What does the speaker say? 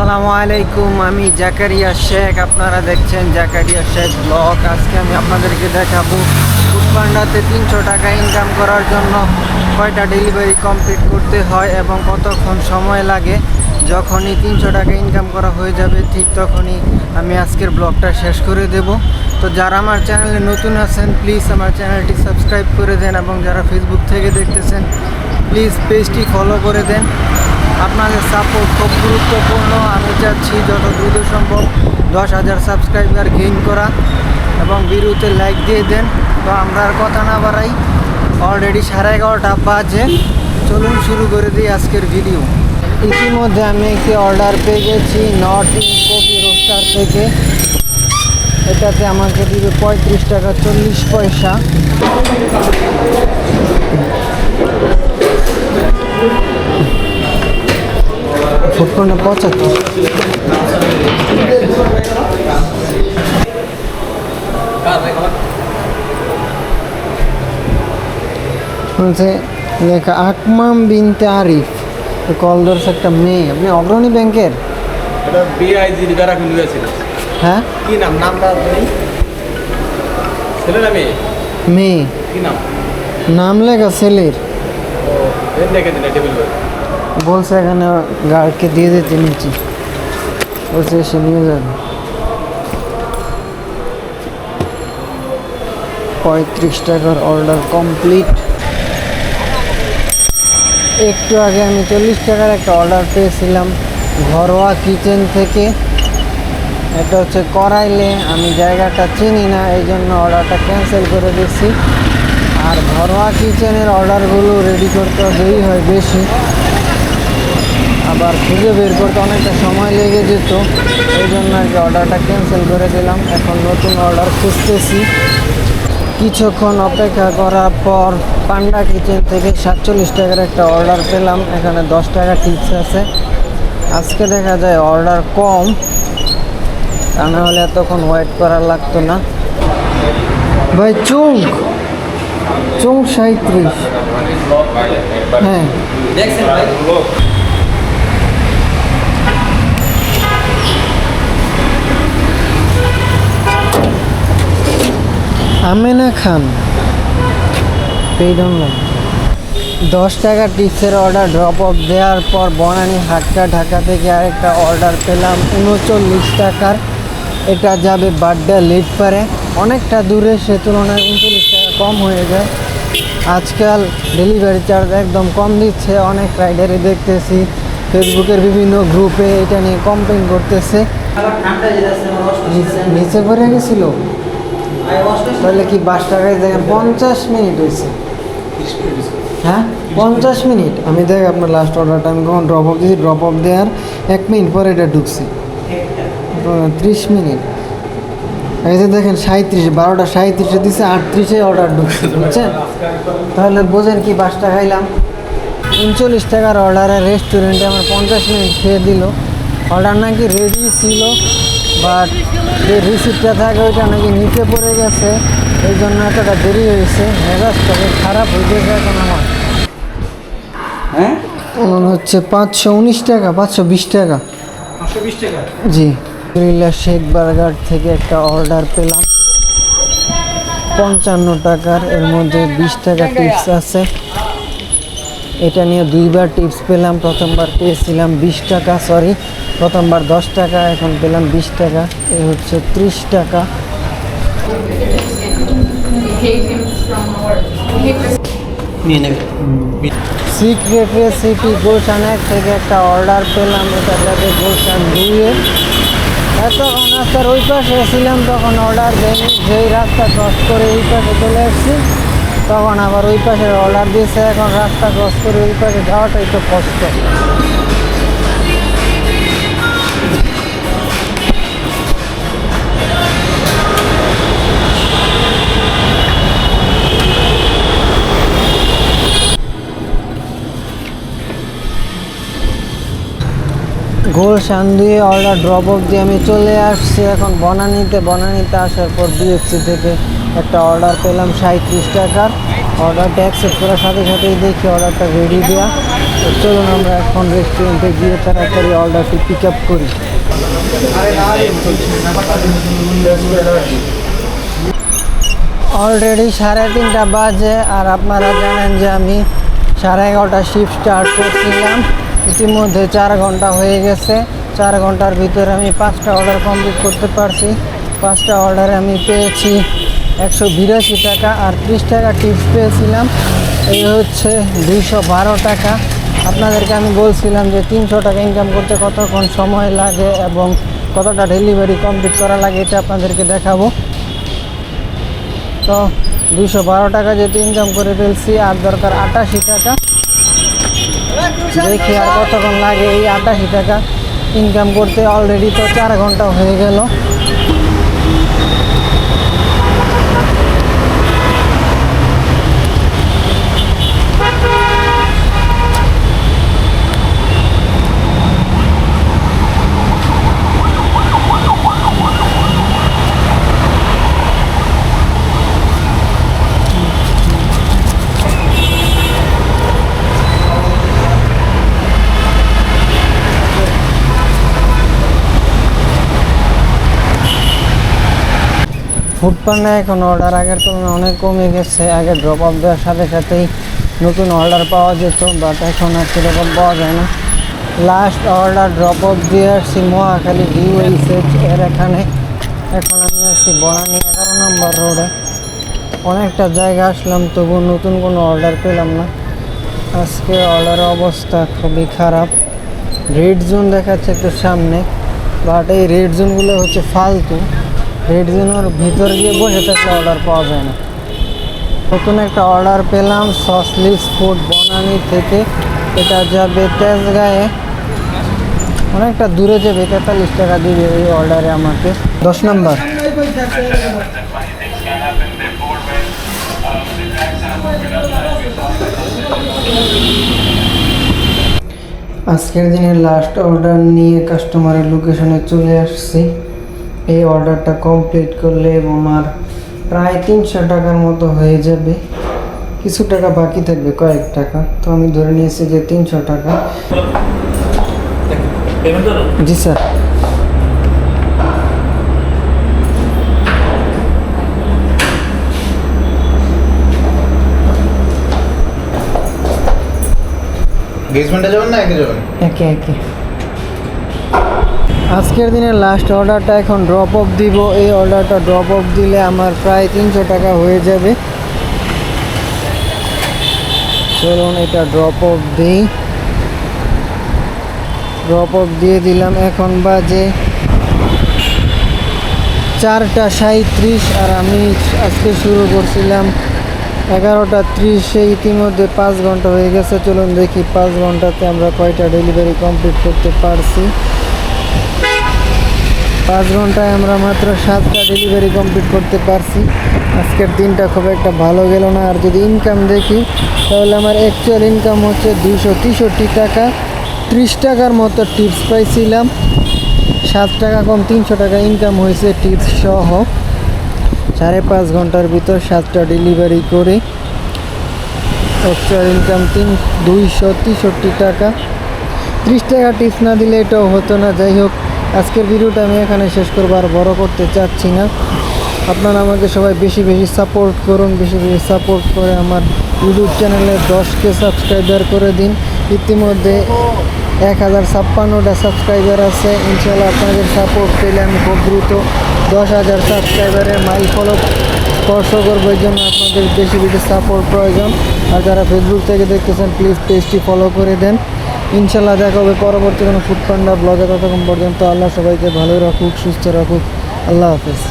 আসসালামু আলাইকুম, আমি জাকারিয়া শেখ। আপনারা দেখছেন জাকারিয়া শেখ ব্লগ। আজকে আমি আপনাদেরকে দেখাবো ফুডপান্ডাতে 300 টাকা ইনকাম করার জন্য কয়টা ডেলিভারি কমপ্লিট করতে হয় এবং কতক্ষণ সময় লাগে। যখনই 300 টাকা ইনকাম করা হয়ে যাবে ঠিক তখনই আমি আজকের ব্লগটা শেষ করে দেব। তো যারা আমার চ্যানেলে নতুন আছেন প্লিজ আমার চ্যানেলটি সাবস্ক্রাইব করে দেন এবং যারা ফেসবুক থেকে দেখতেছেন প্লিজ পেজটি ফলো করে দেন। আপনাদের সাপোর্ট খুব গুরুত্বপূর্ণ। আমি চাচ্ছি যত দ্রুত সম্ভব 10,000 সাবস্ক্রাইবার গেইন করা এবং ভিডিওতে লাইক দিয়ে দেন। তো আমরা আর কথা না বাড়াই, অলরেডি 11:30 বাজে। চলুন শুরু করে দিই আজকের ভিডিও। ইতিমধ্যে আমি একটি অর্ডার পেয়ে গেছি নর্থ ইস্ট কফি রোস্টার থেকে। এটাতে আমাকে দিবে 35 টাকা 40 পয়সা। ফুটপান্ডা 75 লেখা আকমাম বিনতে আরিফ, কলদর্স একটা মেয়ে। আপনি অগ্রণী ব্যাংকের? এটা বিআইজির গারা খুলে গেছিল। হ্যাঁ, কি নাম? নামটা নেই, ছেলে না মেয়ে? মেয়ে। কি নাম? নাম লেখা ছেলের। ও দেন দেখে দিন টেবিল করে। বলছে এখানে গার্ডকে দিয়ে দিতে নিচ্ছি, বলছে এসে নিয়ে যাবে। 35 টাকার অর্ডার কমপ্লিট। একটু আগে আমি 40 টাকার একটা অর্ডার পেয়েছিলাম ঘরোয়া কিচেন থেকে। এটা হচ্ছে করাইলে, আমি জায়গাটা চিনি না এই জন্য অর্ডারটা ক্যান্সেল করে দিচ্ছি। আর ঘরোয়া কিচেনের অর্ডারগুলো রেডি করতে দেরি হয় বেশি, আবার খুঁজে বের করতে অনেকটা সময় লেগে যেত, এই জন্য আর কি অর্ডারটা ক্যান্সেল করে দিলাম। এখন নতুন অর্ডার খুঁজতেছি। কিছুক্ষণ অপেক্ষা করার পর পান্ডা কিচেন থেকে 47 টাকার একটা অর্ডার পেলাম। এখানে 10 টাকা টিপস আছে। আজকে দেখা যায় অর্ডার কম, তা না হলে এতক্ষণ ওয়েট করার লাগতো না। ভাই চুং 37। হ্যাঁ দেখছেন ভাই? আমেনা খান পেইড অনলাইন। 10 টাকা টিপসের অর্ডার ড্রপ অফ দেওয়ার পর বনানী হাটকা ঢাকা থেকে আরেকটা অর্ডার পেলাম 39 টাকার। এটা যাবে বাড্ডা লেট পারে, অনেকটা দূরে, সে তুলনায় 39 টাকা কম হয়ে যায়। আজকাল ডেলিভারি চার্জ একদম কম দিচ্ছে। অনেক রাইডারে দেখতেছি ফেসবুকের বিভিন্ন গ্রুপে এটা নিয়ে কমপ্লেন করতেছে। নিচে পড়ে গেছিল, তাহলে কি 22 টাকায় দেখেন 50 মিনিট হয়েছে। হ্যাঁ 50 মিনিট। আমি দেখ আপনার লাস্ট অর্ডারটা আমি কখন ড্রপ অফ দিয়েছি, ড্রপ অফ দেওয়ার 1 মিনিট পরে এটা ঢুকছি। 30 মিনিট। এই যে দেখেন 37, 12টা 37-এ দিচ্ছে, 38-এ অর্ডার ঢুকছে, বুঝছেন? তাহলে বোঝেন কি 22 টাকা খাইলাম। 39 টাকার অর্ডারে রেস্টুরেন্টে আমার 50 মিনিট খেয়ে দিল। অর্ডার নাকি রেডি ছিল, বাট যে রিসিপ্টটা থাকে ওইটা নাকি নিচে পড়ে গেছে, এই জন্য এতটা দেরি হয়েছে। মেজাজটাকে খারাপ হয়ে গেছে এখন আমার। হ্যাঁ মনে হচ্ছে 519 টাকা, 520 টাকা। 520 টাকা। জি, শেখ বার্গার থেকে একটা অর্ডার পেলাম 55 টাকার। এর মধ্যে 20 টাকা টিপস আছে। এটা নিয়ে দুইবার টিপস পেলাম। প্রথমবার পেয়েছিলাম 20 টাকা, প্রথমবার 10 টাকা, এখন পেলাম 20 টাকা। এই হচ্ছে 30 টাকা। সিক্রেট রেসিপি গুলশান 1 থেকে একটা অর্ডার পেলাম। এটা যাবে গুলশান 2-এ। এতক্ষণ রাস্তার ওই পাশে ছিলাম, তখন অর্ডার দেয়নি। যেই রাস্তা ক্রস করে এই পাশে চলে এসেছি তখন আবার ওই পাশে অর্ডার দিয়েছে। এখন রাস্তা ক্রস করে ওই পাশে যাওয়াটাই তো কষ্ট। গুলশান 2-এ অর্ডার ড্রপ অফ দিয়ে আমি চলে আসছি এখন বনানীতে। বনানীতে আসার পর বিএফসি থেকে একটা অর্ডার পেলাম 37 টাকার। অর্ডারটা অ্যাকসেপ্ট করার সাথে সাথেই দেখি অর্ডারটা রেডি দেওয়া। তো চলুন আমরা এখন রেস্টুরেন্টে গিয়ে তাড়াতাড়ি অর্ডারটি পিক আপ করি। অলরেডি 3:30 বাজে, আর আপনারা জানেন যে আমি 11:30 শিফট স্টার্ট করছিলাম। ইতিমধ্যে 4 ঘন্টা হয়ে গেছে। 4 ঘন্টার ভিতরে আমি 5টা অর্ডার কমপ্লিট করতে পারছি। 5টা অর্ডারে আমি পেয়েছি 182 টাকা, আর 30 টাকা টিপস পেয়েছিলাম। এই হচ্ছে 212 টাকা। আপনাদেরকে আমি বলছিলাম যে 300 টাকা ইনকাম করতে কতক্ষণ সময় লাগে এবং কতটা ডেলিভারি কমপ্লিট করা লাগে, এটা আপনাদেরকে দেখাবো। তো 212 টাকা যেহেতু ইনকাম করে ফেলছি, আর দরকার 88 টাকা। দেখি আর কতক্ষণ লাগে এই 88 টাকা ইনকাম করতে। অলরেডি তো 4 ঘন্টা হয়ে গেল। ফুডপান্ডা এখন অর্ডার আগের তুলনায় অনেক কমে গেছে। আগে ড্রপ অফ দেওয়ার সাথে সাথেই নতুন অর্ডার পাওয়া যেত, বাট এখন আর সেরকম পাওয়া যায় না। লাস্ট অর্ডার ড্রপ অফ দিয়ে আসছি মহাখালী ভিউ এলসেজ এর এখানে। এখন আমি আসছি বনানী 11 নম্বর রোডে। অনেকটা জায়গা আসলাম, তবু নতুন কোনো অর্ডার পেলাম না। আজকে অর্ডারের অবস্থা খুবই খারাপ। রেড জোন দেখাচ্ছে একটু সামনে, বাট এই রেড জোনগুলো হচ্ছে ফালতু। রেড জোনের ভিতর গিয়ে বসে থাকলে অর্ডার পাওয়া যায় না। নতুন একটা অর্ডার পেলাম সসলিস ফুড বনানী থেকে। এটা যাবে তেজগাঁয়ে, অনেকটা দূরে যাবে। 43 টাকা দিবে এই অর্ডারে আমাকে। 10 নম্বর। আজকের দিনের লাস্ট অর্ডার নিয়ে কাস্টমারের লোকেশনে চলে আসছি। এই অর্ডারটা কমপ্লিট করলে আমার প্রায় 300 টাকার মতো হয়ে যাবে। কিছু টাকা বাকি থাকবে, কয়েক টাকা। তো আমি ধরে নিয়েছি যে 300 টাকা। জি স্যার। বেসমেন্টে যাবেন না একে যাবেন? একে একে। আজকের দিনের লাস্ট অর্ডারটা এখন ড্রপ অফ দিব। এই অর্ডারটা ড্রপ অফ দিলে আমার প্রায় 300 টাকা হয়ে যাবে। চলুন এটা ড্রপ অফ দিই। ড্রপ অফ দিয়ে দিলাম। এখন বাজে 4:37, আর আমি আজকে শুরু করছিলাম 11:30। ইতিমধ্যে 5 ঘন্টা হয়ে গেছে। চলুন দেখি 5 ঘন্টাতে আমরা কয়টা ডেলিভারি কমপ্লিট করতে পারছি। 5 ঘন্টায় আমরা মাত্র 7টা ডেলিভারি কমপ্লিট করতে পারছি। আজকের দিনটা খুব একটা ভালো গেল না। আর যদি ইনকাম দেখি তাহলে আমার অ্যাকচুয়াল ইনকাম হচ্ছে 263 টাকা। 30 টাকার মতো টিপস পাইছিলাম। 7 টাকা কম 300 টাকা ইনকাম হয়েছে টিপস সহ। 5.5 ঘন্টার ভিতর 7টা ডেলিভারি করে অ্যাকচুয়াল ইনকাম 263 টাকা। 30 টাকা টিপস না দিলে এটাও হতো না। যাই হোক, আজকের ভিডিওটা আমি এখানে শেষ করবো, আর বড় করতে চাচ্ছি না। আপনারা আমাকে সবাই বেশি বেশি সাপোর্ট করুন। বেশি বেশি সাপোর্ট করে আমার ইউটিউব চ্যানেলে 10K সাবস্ক্রাইবার করে দিন। ইতিমধ্যে 1056টা সাবস্ক্রাইবার আছে। ইনশাল্লাহ আপনাদের সাপোর্ট পেলে আমি খুব দ্রুত 10,000 সাবস্ক্রাইবারের মাইল ফলো স্পর্শ করবো। এই জন্য আপনাদের বেশি বেশি সাপোর্ট প্রয়োজন। আর যারা ফেসবুক থেকে দেখতেছেন প্লিজ পেজটি ফলো করে দেন। ইনশাল্লাহ দেখা হবে পরবর্তী কোনো ফুডপান্ডা ব্লগে। ততক্ষণ পর্যন্ত আল্লাহ সবাইকে ভালো রাখুক, সুস্থ রাখুক। আল্লাহ হাফেজ।